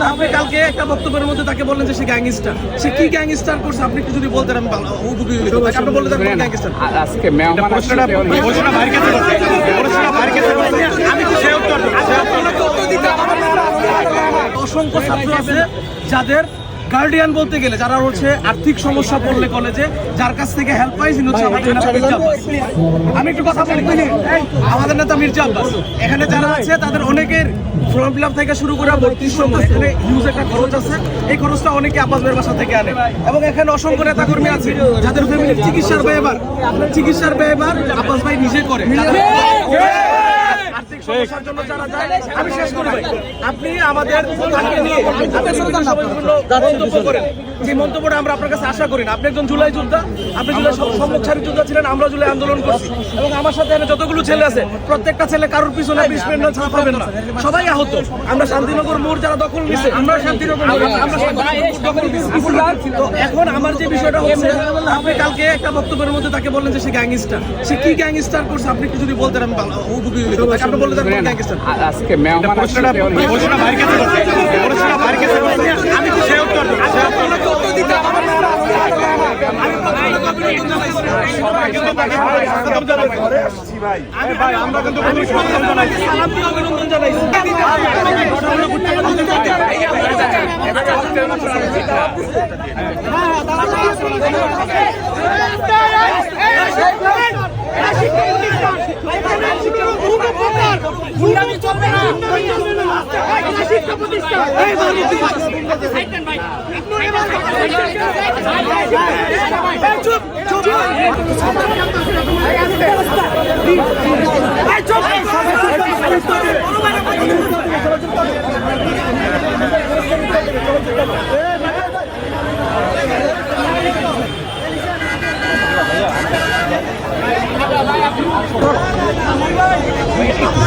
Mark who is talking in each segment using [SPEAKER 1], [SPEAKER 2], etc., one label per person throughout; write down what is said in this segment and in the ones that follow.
[SPEAKER 1] আপনি কালকে একটা বক্তব্যের মধ্যে তাকে বললেন যে সে গ্যাংস্টার, সে কি গ্যাংস্টার করছে আপনি একটু যদি বলতেন আমি ভালো উপকৃত হতাম। আপনি বললেন যে গ্যাংস্টার
[SPEAKER 2] আজকে মেহমান
[SPEAKER 1] প্রশ্নটা বাইরে কাছে করতে প্রশ্নটা বাইরে কাছে করতে আমি কি সে উত্তর দিই। অসংখ্য ছাত্র আছে যাদের গার্ডিয়ান বলতে গেলে যারা হচ্ছে আর্থিক সমস্যা পড়লে কলেজে যার কাছ থেকে হেল্প পাই তিনি হচ্ছে আমাদের নেতা মির্জা আব্বাস। আমি একটু কথা বলি, আমাদের নেতা মির্জা আব্বাস এখানে যারা আছে তাদের অনেকের ফর্ম ফিল আপ থেকে শুরু করে ভর্তির সময় এখানে হিউজ একটা খরচ আছে, এই খরচটা অনেকে আব্বাস ভাইয়ের বাসা থেকে আনে এবং এখানে অসংখ্য নেতা কর্মী আছে যাদের ফ্যামিলির চিকিৎসার ব্যয়ভার আব্বাস ভাই নিজে করে। আর্থিক সমস্যার জন্য যারা যায়, আমি শেষ করি ভাই, আপনি আমাদের নিয়ে মন্তব্য করেন, যে মন্তব্যটা আমরা আপনার কাছে আশা করি না। আপনি একজন জুলাই যোদ্ধা, আপনি জুলাই সম্মুখসারী যোদ্ধা ছিলেন, আমরা জুলাই আন্দোলন করছি এবং আমার সাথে যতগুলো ছেলে আছে প্রত্যেকটা ছেলে কারোর পিছনে 20 মিনিট ছাড়া পাবেন না, সবাই আহত। আমরা শান্তিনগর মোড় যারা দখল নিছে, আমরা শান্তিনগর দখল নিছি। তো এখন আমার যে বিষয়টা হচ্ছে, আপনি কালকে একটা বক্তব্যের মধ্যে তাকে বললেন যে সে গ্যাংস্টার, সে কি গ্যাংস্টার করছে আপনি একটু যদি বলতেন আমি ভালো উপকৃত হতাম। আপনি বললেন যে গ্যাংস্টার
[SPEAKER 2] আজকে মেহমান
[SPEAKER 1] প্রশ্নটা বাইরে কাছে করতে প্রশ্নটা বাইরে কাছে করতে আমি কি সে উত্তর দিই। আমরা কিন্তু অভিনন্দন জানাইছি।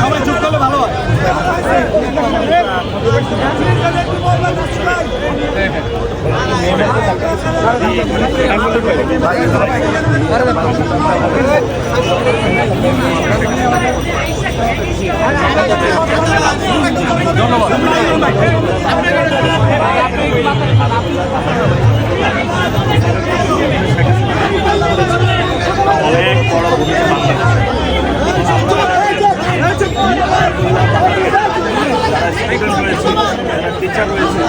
[SPEAKER 1] সবাই চুপ করলে ভালো হয়। অনেক বড় টিচার রয়েছে,